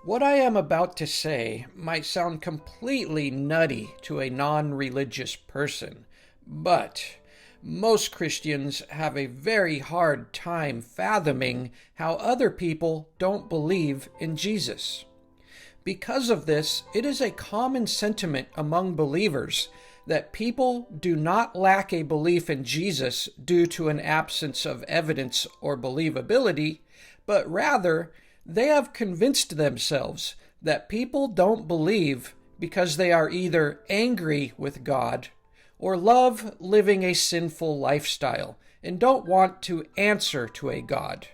What I am about to say might sound completely nutty to a non-religious person, but most Christians have a very hard time fathoming how other people don't believe in Jesus. Because of this, it is a common sentiment among believers that people do not lack a belief in Jesus due to an absence of evidence or believability, but rather they have convinced themselves that people don't believe because they are either angry with God or love living a sinful lifestyle and don't want to answer to a God.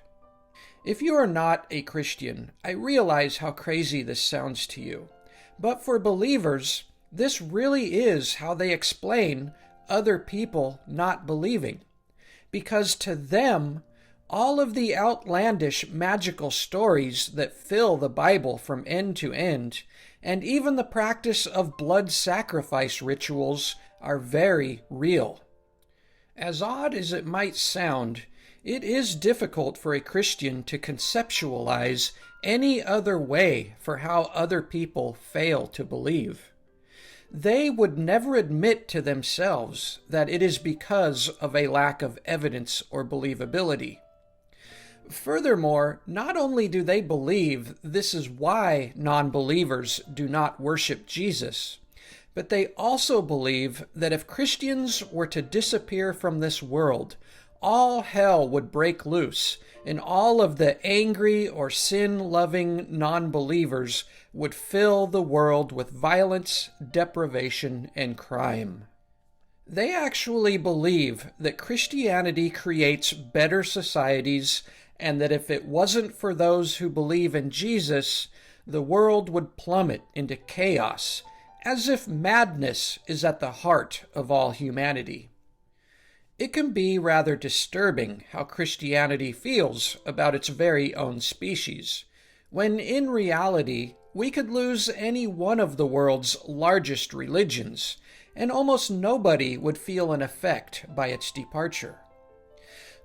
If you are not a Christian, I realize how crazy this sounds to you. But for believers, this really is how they explain other people not believing. Because to them, all of the outlandish magical stories that fill the Bible from end to end, and even the practice of blood sacrifice rituals, are very real. As odd as it might sound, it is difficult for a Christian to conceptualize any other way for how other people fail to believe. They would never admit to themselves that it is because of a lack of evidence or believability. Furthermore, not only do they believe this is why non-believers do not worship Jesus, but they also believe that if Christians were to disappear from this world, all hell would break loose, and all of the angry or sin-loving non-believers would fill the world with violence, deprivation, and crime. They actually believe that Christianity creates better societies, and that if it wasn't for those who believe in Jesus, the world would plummet into chaos, as if madness is at the heart of all humanity. It can be rather disturbing how Christianity feels about its very own species, when in reality we could lose any one of the world's largest religions, and almost nobody would feel an effect by its departure.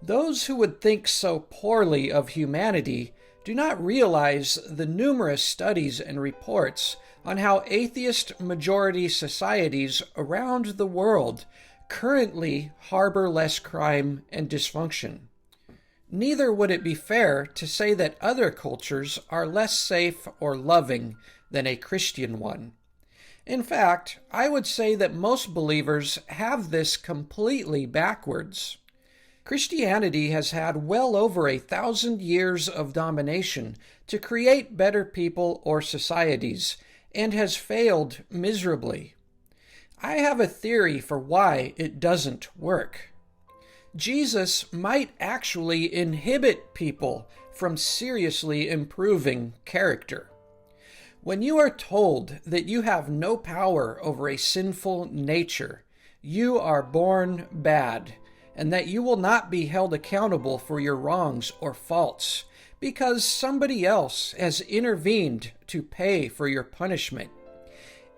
Those who would think so poorly of humanity do not realize the numerous studies and reports on how atheist majority societies around the world currently harbor less crime and dysfunction. Neither would it be fair to say that other cultures are less safe or loving than a Christian one. In fact, I would say that most believers have this completely backwards. Christianity has had well over 1,000 years of domination to create better people or societies, and has failed miserably. I have a theory for why it doesn't work. Jesus might actually inhibit people from seriously improving character. When you are told that you have no power over a sinful nature, you are born bad, and that you will not be held accountable for your wrongs or faults because somebody else has intervened to pay for your punishment,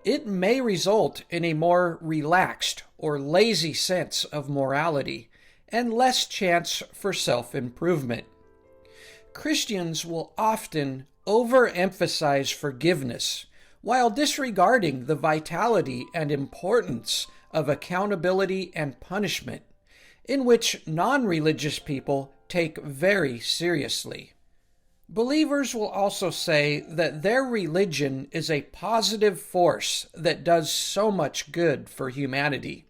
it may result in a more relaxed or lazy sense of morality and less chance for self-improvement. Christians will often overemphasize forgiveness while disregarding the vitality and importance of accountability and punishment, in which non-religious people take very seriously. Believers will also say that their religion is a positive force that does so much good for humanity.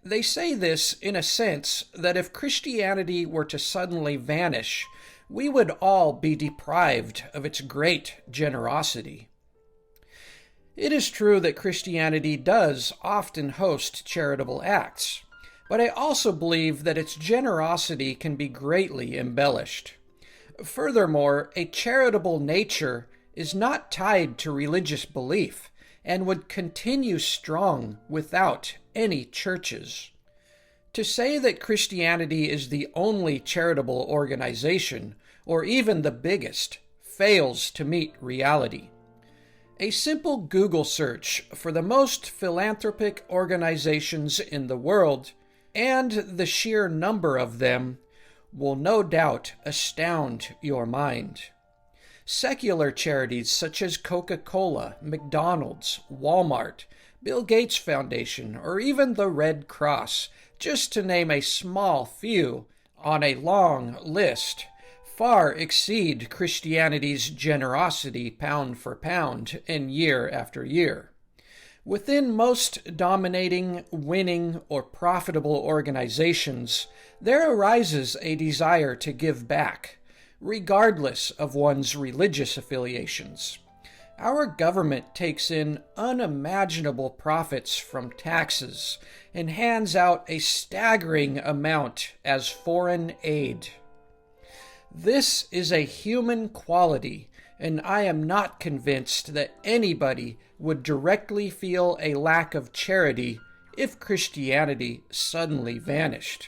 They say this in a sense that if Christianity were to suddenly vanish, we would all be deprived of its great generosity. It is true that Christianity does often host charitable acts, but I also believe that its generosity can be greatly embellished. Furthermore, a charitable nature is not tied to religious belief and would continue strong without any churches. To say that Christianity is the only charitable organization, or even the biggest, fails to meet reality. A simple Google search for the most philanthropic organizations in the world, and the sheer number of them, will no doubt astound your mind. Secular charities such as Coca-Cola, McDonald's, Walmart, Bill Gates Foundation, or even the Red Cross, just to name a small few on a long list, far exceed Christianity's generosity pound for pound and year after year. Within most dominating, winning, or profitable organizations, there arises a desire to give back, regardless of one's religious affiliations. Our government takes in unimaginable profits from taxes and hands out a staggering amount as foreign aid. This is a human quality, and I am not convinced that anybody would directly feel a lack of charity if Christianity suddenly vanished.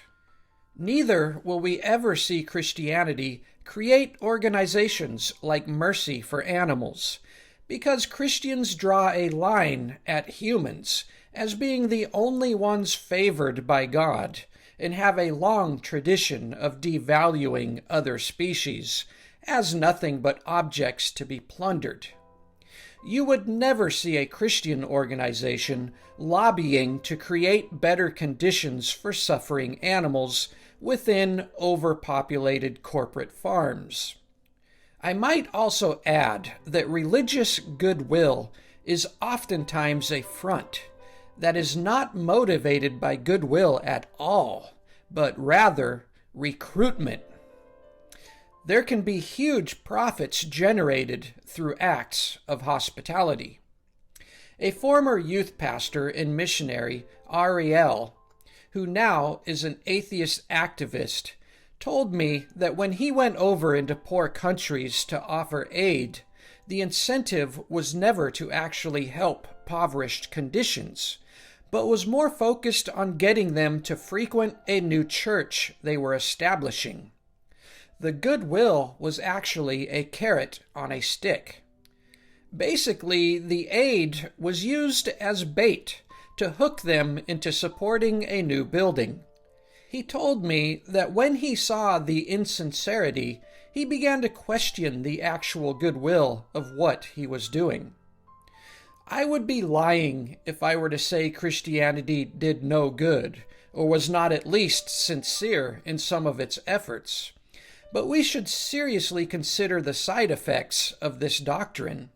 Neither will we ever see Christianity create organizations like Mercy for Animals, because Christians draw a line at humans as being the only ones favored by God and have a long tradition of devaluing other species as nothing but objects to be plundered. You would never see a Christian organization lobbying to create better conditions for suffering animals within overpopulated corporate farms. I might also add that religious goodwill is oftentimes a front that is not motivated by goodwill at all, but rather recruitment. There can be huge profits generated through acts of hospitality. A former youth pastor and missionary, Ariel, who now is an atheist activist, told me that when he went over into poor countries to offer aid, the incentive was never to actually help impoverished conditions, but was more focused on getting them to frequent a new church they were establishing. The goodwill was actually a carrot on a stick. Basically, the aid was used as bait to hook them into supporting a new building. He told me that when he saw the insincerity, he began to question the actual goodwill of what he was doing. I would be lying if I were to say Christianity did no good, or was not at least sincere in some of its efforts. But we should seriously consider the side effects of this doctrine,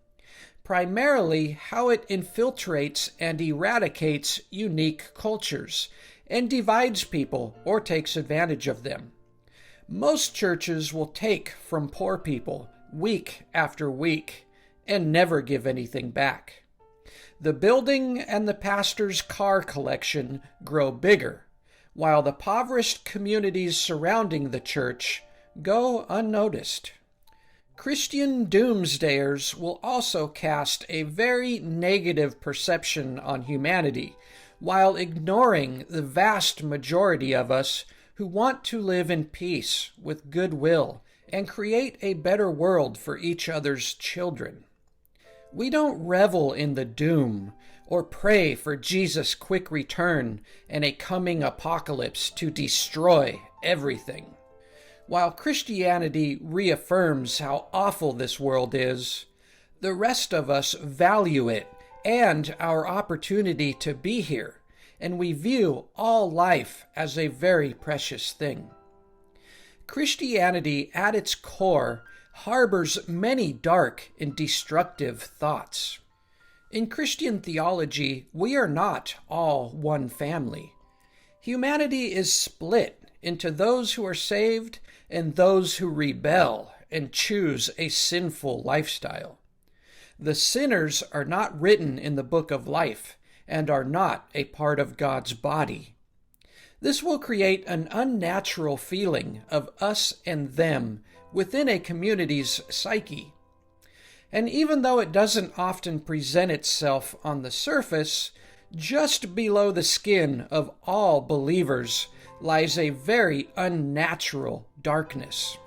primarily how it infiltrates and eradicates unique cultures and divides people or takes advantage of them. Most churches will take from poor people week after week and never give anything back. The building and the pastor's car collection grow bigger, while the impoverished communities surrounding the church go unnoticed. Christian doomsdayers will also cast a very negative perception on humanity, while ignoring the vast majority of us who want to live in peace with goodwill and create a better world for each other's children. We don't revel in the doom or pray for Jesus' quick return and a coming apocalypse to destroy everything. While Christianity reaffirms how awful this world is, the rest of us value it and our opportunity to be here, and we view all life as a very precious thing. Christianity, at its core, harbors many dark and destructive thoughts. In Christian theology, we are not all one family. Humanity is split into those who are saved and those who rebel and choose a sinful lifestyle. The sinners are not written in the book of life and are not a part of God's body. This will create an unnatural feeling of us and them within a community's psyche. And even though it doesn't often present itself on the surface, just below the skin of all believers lies a very unnatural darkness.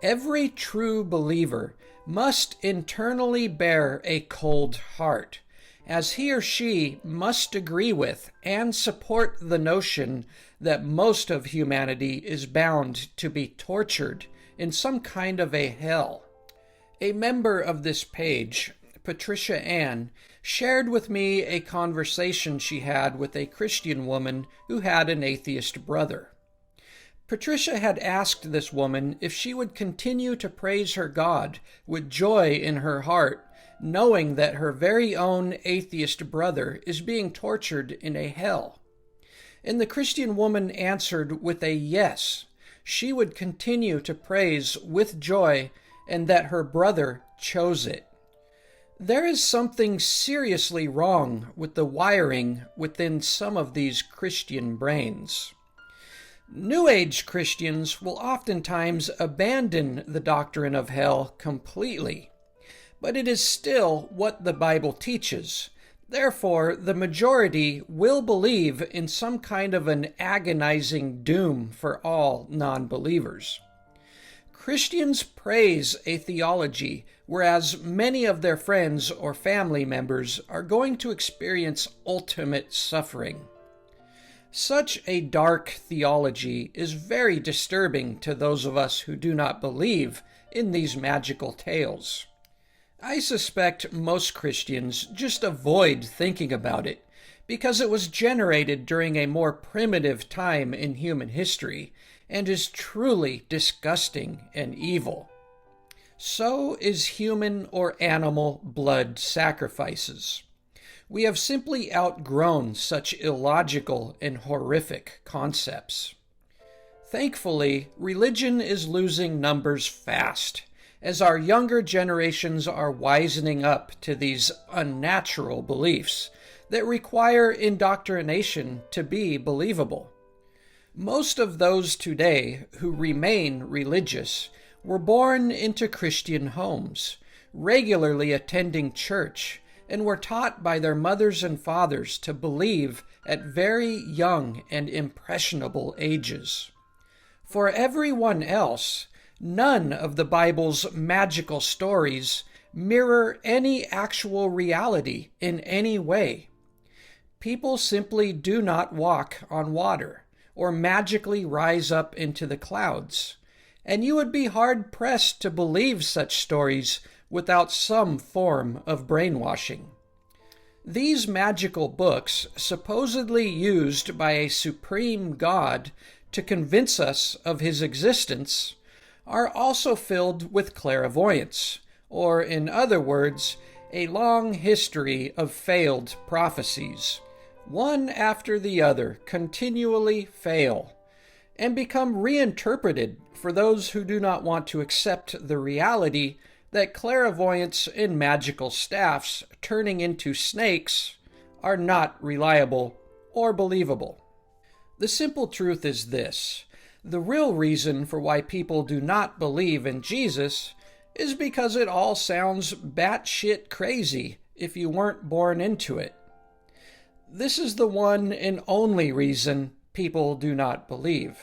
Every true believer must internally bear a cold heart, as he or she must agree with and support the notion that most of humanity is bound to be tortured in some kind of a hell. A member of this page, Patricia Ann, shared with me a conversation she had with a Christian woman who had an atheist brother. Patricia had asked this woman if she would continue to praise her God with joy in her heart, knowing that her very own atheist brother is being tortured in a hell. And the Christian woman answered with a yes. She would continue to praise with joy and that her brother chose it. There is something seriously wrong with the wiring within some of these Christian brains. New Age Christians will oftentimes abandon the doctrine of hell completely, but it is still what the Bible teaches. Therefore, the majority will believe in some kind of an agonizing doom for all non-believers. Christians praise a theology, whereas many of their friends or family members are going to experience ultimate suffering. Such a dark theology is very disturbing to those of us who do not believe in these magical tales. I suspect most Christians just avoid thinking about it because it was generated during a more primitive time in human history and is truly disgusting and evil. So is human or animal blood sacrifices. We have simply outgrown such illogical and horrific concepts. Thankfully, religion is losing numbers fast, as our younger generations are wisening up to these unnatural beliefs that require indoctrination to be believable. Most of those today who remain religious were born into Christian homes, regularly attending church, and were taught by their mothers and fathers to believe at very young and impressionable ages. For everyone else, none of the Bible's magical stories mirror any actual reality in any way. People simply do not walk on water or magically rise up into the clouds, and you would be hard-pressed to believe such stories without some form of brainwashing. These magical books, supposedly used by a supreme God to convince us of his existence, are also filled with clairvoyance, or in other words, a long history of failed prophecies. One after the other continually fail and become reinterpreted for those who do not want to accept the reality that clairvoyants and magical staffs turning into snakes are not reliable or believable. The simple truth is this: the real reason for why people do not believe in Jesus is because it all sounds batshit crazy if you weren't born into it. This is the one and only reason people do not believe.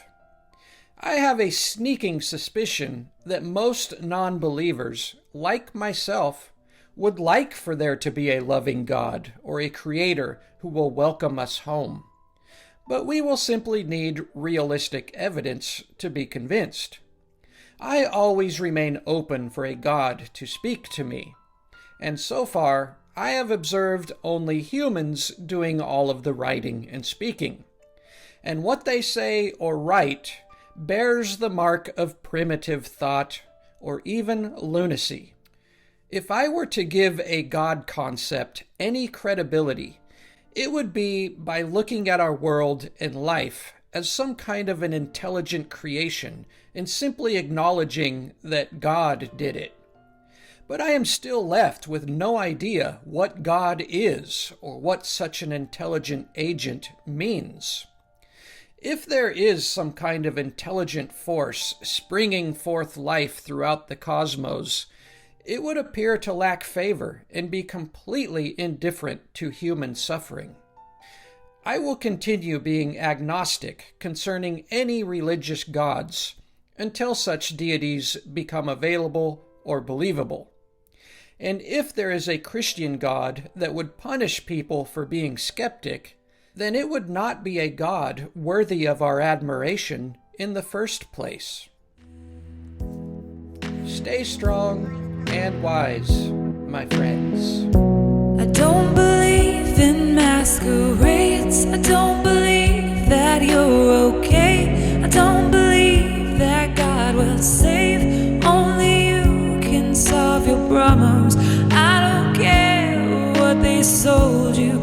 I have a sneaking suspicion that most non-believers, like myself, would like for there to be a loving God or a creator who will welcome us home. But we will simply need realistic evidence to be convinced. I always remain open for a God to speak to me, and so far I have observed only humans doing all of the writing and speaking, and what they say or write bears the mark of primitive thought or even lunacy. If I were to give a God concept any credibility, it would be by looking at our world and life as some kind of an intelligent creation and simply acknowledging that God did it. But I am still left with no idea what God is or what such an intelligent agent means. If there is some kind of intelligent force springing forth life throughout the cosmos, it would appear to lack favor and be completely indifferent to human suffering. I will continue being agnostic concerning any religious gods until such deities become available or believable. And if there is a Christian God that would punish people for being skeptic, then it would not be a God worthy of our admiration in the first place. Stay strong and wise, my friends. I don't believe in masquerades. I don't believe that you're okay. I don't believe that God will save. Only you can solve your problems. I don't care what they sold you.